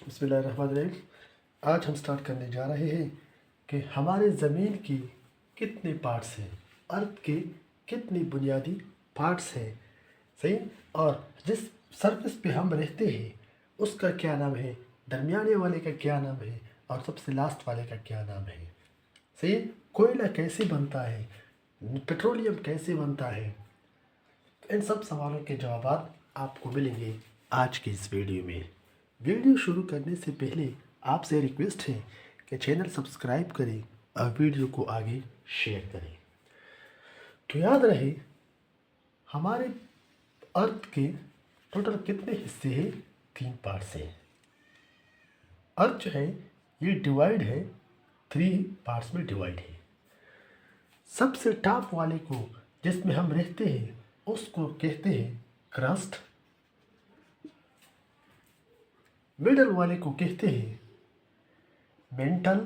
बिस्मिल्लाहिर्रहमानिर्रहीम। आज हम स्टार्ट करने जा रहे हैं कि हमारे ज़मीन की कितने पार्ट्स हैं, अर्थ के कितने बुनियादी पार्ट्स हैं, सही। और जिस सरफेस पे हम रहते हैं उसका क्या नाम है, दरमियाने वाले का क्या नाम है और सबसे लास्ट वाले का क्या नाम है, सही। कोयला कैसे बनता है, पेट्रोलियम कैसे बनता है, इन सब सवालों के जवाब आपको मिलेंगे आज की इस वीडियो में। वीडियो शुरू करने से पहले आपसे रिक्वेस्ट है कि चैनल सब्सक्राइब करें और वीडियो को आगे शेयर करें। तो याद रहे, हमारे अर्थ के टोटल कितने हिस्से हैं? 3 पार्ट्स हैं। अर्थ जो है ये डिवाइड है, 3 पार्ट्स में डिवाइड है। सबसे टॉप वाले को, जिसमें हम रहते हैं, उसको कहते हैं क्रस्ट। मिडल वाले को कहते हैं मेंटल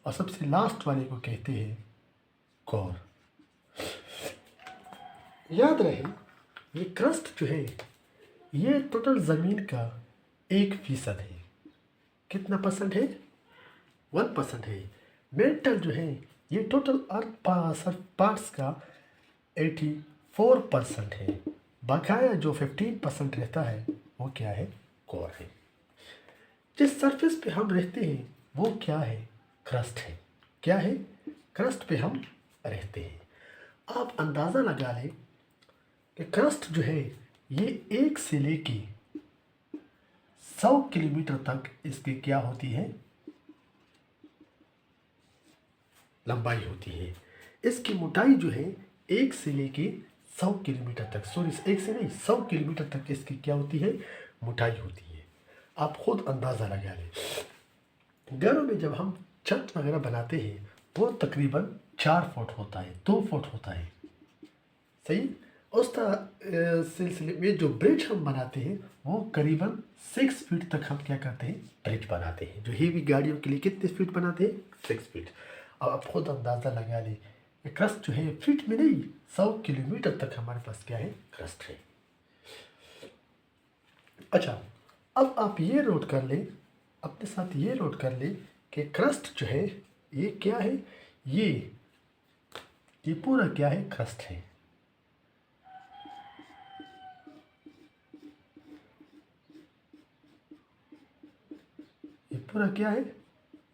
और सबसे लास्ट वाले को कहते हैं कोर। याद रहे, ये क्रस्ट जो है ये टोटल ज़मीन का 1% है। कितना परसेंट है? 1% है। मेंटल जो है ये टोटल अर्थ पार्ट्स का 84% है। बकाया जो 15% रहता है वो क्या है? कोर है। जिस सरफेस पे हम रहते हैं वो क्या है? क्रस्ट है। क्या है? क्रस्ट पे हम रहते हैं। आप अंदाज़ा लगा लें कि क्रस्ट जो है ये 1 से लेके 100 किलोमीटर तक इसकी क्या होती है? लंबाई होती है। इसकी मोटाई जो है 1 से लेके 100 किलोमीटर तक, सॉरी 1 से नहीं 100 किलोमीटर तक इसकी क्या होती है? मोटाई होती है। आप खुद अंदाज़ा लगा लें। घरों में जब हम छत वगैरह बनाते हैं वो तकरीबन 4 फुट होता है, 2 फुट होता है, सही। उस सिलसिले में जो ब्रिज हम बनाते हैं वो करीबन 6 फीट तक हम क्या करते हैं? ब्रिज बनाते हैं। जो हेवी गाड़ियों के लिए कितने फीट बनाते हैं? 6 फीट। अब आप खुद अंदाज़ा लगा लें, क्रस्ट जो है फीट में नहीं 100 किलोमीटर तक हमारे पास क्या है? क्रस्ट है। अच्छा, अब आप ये नोट कर लें, अपने साथ ये नोट कर लें कि क्रस्ट जो है ये क्या है? ये पूरा क्या है? क्रस्ट है। ये पूरा क्या है?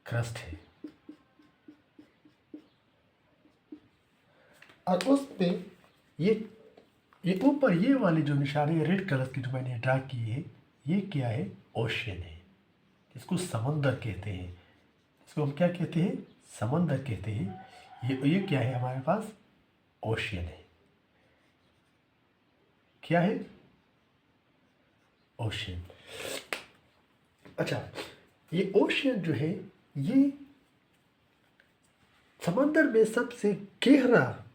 क्रस्ट है। और उस पे ये ऊपर ये वाले जो निशाने रेड कलर की जो मैंने ड्रा की है, ये क्या है? ओशियन है। इसको समंदर कहते हैं। इसको हम क्या कहते हैं? समंदर कहते हैं। ये क्या है हमारे पास? ओशियन है। क्या है? ओशियन। अच्छा, ये ओशियन जो है ये समंदर में सबसे गहरा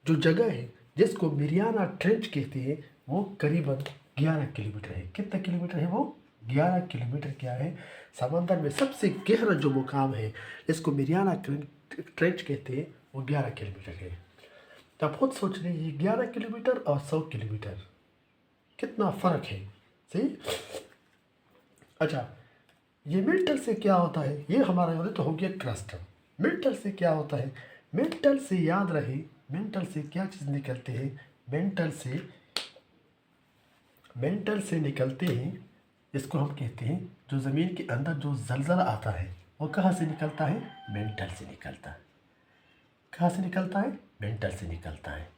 जो जगह है जिसको मेरियाना ट्रेंच कहते हैं वो करीबन 11 किलोमीटर है। कितना किलोमीटर है वो? 11 किलोमीटर क्या है? समंदर में सबसे गहरा जो मुकाम है जिसको मेरियाना ट्रेंच कहते हैं वो 11 किलोमीटर है। तो आप खुद सोच रहे हैं ये 11 किलोमीटर और 100 किलोमीटर कितना फ़र्क है, सही। अच्छा, ये मेंटल से क्या होता है? ये हमारा तो हो गया क्रस्ट। मेंटल से क्या होता है? मेंटल से याद रहे, मेंटल से क्या चीज़ निकलते हैं? मेंटल से निकलते हैं, इसको हम कहते हैं जो ज़मीन के अंदर जो जलजला आता है वो कहाँ से निकलता है? मेंटल से निकलता है। कहाँ से निकलता है? मेंटल से निकलता है।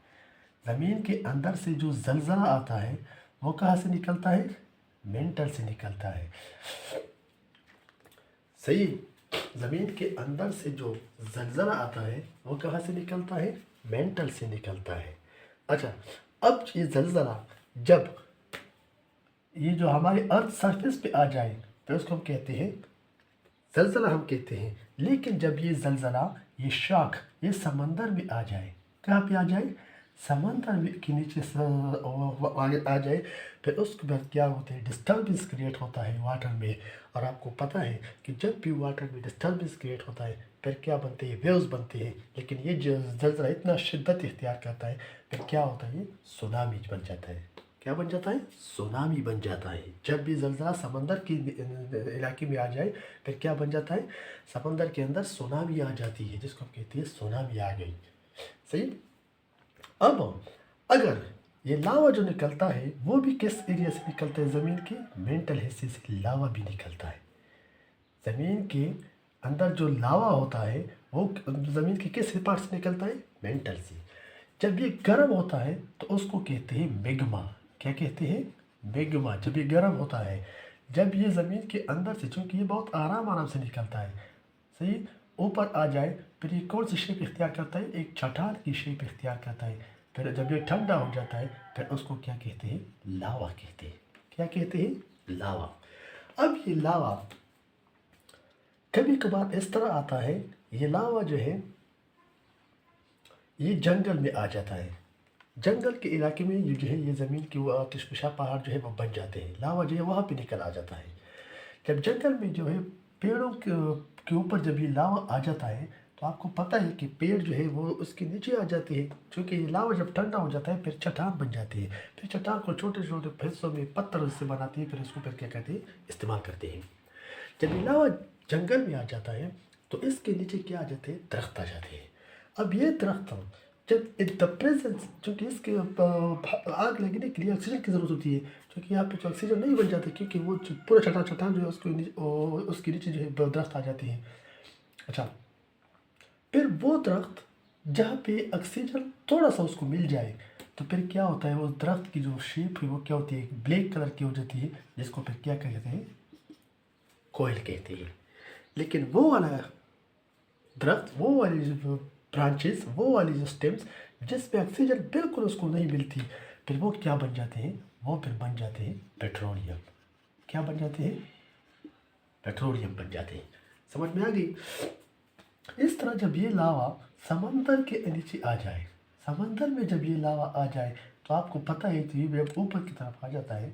ज़मीन के अंदर से जो जलजला आता है वो कहाँ से निकलता है? मेंटल से निकलता है, सही। ज़मीन के अंदर से जो जलजला आता है वो कहाँ से निकलता है? मेंटल से निकलता है। अच्छा, अब ये जलजला जब ये जो हमारे अर्थ सरफेस पे आ जाए तो उसको हम कहते हैं जलजला, हम कहते हैं। लेकिन जब ये जलजला, ये शॉक ये समंदर में आ जाए, कहाँ पे आ जाए? समंदर में के नीचे आ जाए, फिर उसके बाद क्या होता है? डिस्टर्बेंस क्रिएट होता है वाटर में। और आपको पता है कि जब भी वाटर में डिस्टर्बेंस क्रिएट होता है फिर क्या बनते हैं? वेव्स बनते हैं। लेकिन ये जो जलजला इतना शिद्दत इख्तियार करता है फिर क्या होता है? ये सुनामी बन जाता है। क्या बन जाता है? सुनामी बन जाता है। जब भी ज़लज़ला समंदर के इलाके में आ जाए फिर क्या बन जाता है? समंदर के अंदर सुनामी आ जाती है, जिसको हम कहते हैं सुनामी आ गई। सही। अब अगर ये लावा जो निकलता है वो भी किस एरिया से निकलता है? ज़मीन के मेंटल हिस्से से लावा भी निकलता है। ज़मीन के अंदर जो लावा होता है वो ज़मीन के किस पार्ट से निकलता है? मेंटल से। जब ये गर्म होता है तो उसको कहते हैं मैग्मा। क्या कहते हैं? मैग्मा। जब ये गर्म होता है, जब ये ज़मीन के अंदर से, चूँकि ये बहुत आराम आराम से निकलता है, सही, ऊपर आ जाए फिर ये कौन सी शेप इख्तियार करता है? एक चट्टान की शेप इख्तियार करता है। फिर जब ये ठंडा हो जाता है फिर उसको क्या कहते हैं? लावा कहते हैं। क्या कहते हैं? लावा। अब ये लावा कभी कभार इस तरह आता है, ये लावा जो है ये जंगल में आ जाता है। जंगल के इलाके में ये जो है ये ज़मीन की वो आतिशफशा पहाड़ जो है वो बन जाते हैं। लावा जो है वहाँ पे निकल आ जाता है। जब जंगल में जो है पेड़ों के ऊपर जब ये लावा आ जाता है तो आपको पता है कि पेड़ जो है वो उसके नीचे आ जाते हैं, क्योंकि ये लावा जब ठंडा हो जाता है फिर चट्टान बन जाती है। फिर चट्टान को छोटे छोटे हिस्सों में पत्थर से बनाती है, फिर इसको फिर क्या कहते हैं? इस्तेमाल करते हैं। जब ये लावा जंगल में आ जाता है तो इसके नीचे क्या आ जाते हैं? दरख्त आ जाते हैं। अब ये दरख्त जब इन द प्रेजेंस, चूँकि इसके आग लगने के लिए ऑक्सीजन की ज़रूरत होती है, क्योंकि यहाँ पे जो ऑक्सीजन नहीं बन जाता, क्योंकि वो पूरा चट्टान चट्टान जो है उसके नीचे जो है दरख्त आ जाती है। अच्छा, फिर वो दरख्त जहाँ पे ऑक्सीजन थोड़ा सा उसको मिल जाए तो फिर क्या होता है? वो दरख्त की जो शेप है वो क्या होती है? ब्लैक कलर की हो जाती है, जिसको फिर क्या कहते हैं? कोयल कहते हैं। लेकिन वो वाला दरख्त, वो वाली जो ब्रांचेस, वो वाली जो स्टेम्स जिसमें ऑक्सीजन बिल्कुल उसको नहीं मिलती, फिर वो क्या बन जाते हैं? वो फिर बन जाते हैं पेट्रोलियम। क्या बन जाते हैं? पेट्रोलियम बन जाते हैं। समझ में आ गई? इस तरह जब ये लावा समंदर के नीचे आ जाए, समंदर में जब ये लावा आ जाए तो आपको पता है तो ये जब ऊपर की तरफ आ जाता है,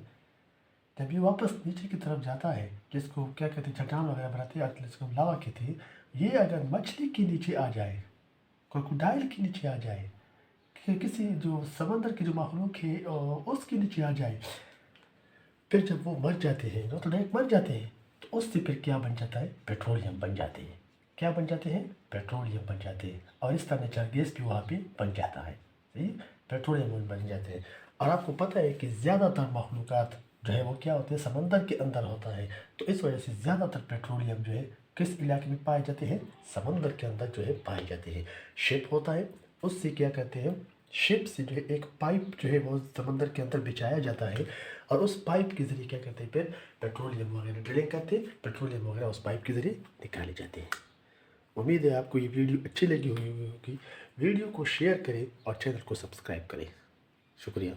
जब ये वापस नीचे की तरफ जाता है, जिसको क्या कहते हैं? चट्टान वगैरह बनाते हैं, जिसको हम लावा कहते हैं। ये अगर मछली के नीचे आ जाए, क्रोकोडाइल के नीचे आ जाए, कि किसी जो समंदर की जो मखलूक है उसके नीचे आ जाए, फिर जब वो मर जाते हैं, वो तो डायरेक्ट मर जाते हैं, तो उससे फिर क्या बन जाता है? पेट्रोलियम बन जाते हैं। क्या बन जाते हैं? पेट्रोलियम बन जाते हैं। और इस तरह नेचुरल गैस भी वहाँ पे बन जाता है। सही, पेट्रोलियम बन जाते हैं। और आपको पता है कि ज़्यादातर मखलूक़ात जो है वो क्या होते हैं? समंदर के अंदर होता है। तो इस वजह से ज़्यादातर पेट्रोलियम जो है किस इलाके में पाए जाते हैं? समंदर के अंदर जो है पाए जाते हैं। शिप होता है, उससे क्या कहते हैं? शिप से जो है एक पाइप जो है वो समंदर के अंदर बिछाया जाता है, और उस पाइप के ज़रिए क्या करते हैं? फिर पेट्रोलियम वगैरह ड्रिलिंग करते हैं, पेट्रोलियम वगैरह उस पाइप के ज़रिए निकाले जाते हैं। उम्मीद है आपको ये वीडियो अच्छी लगी हुई होगी। वीडियो को शेयर करें और चैनल को सब्सक्राइब करें। शुक्रिया।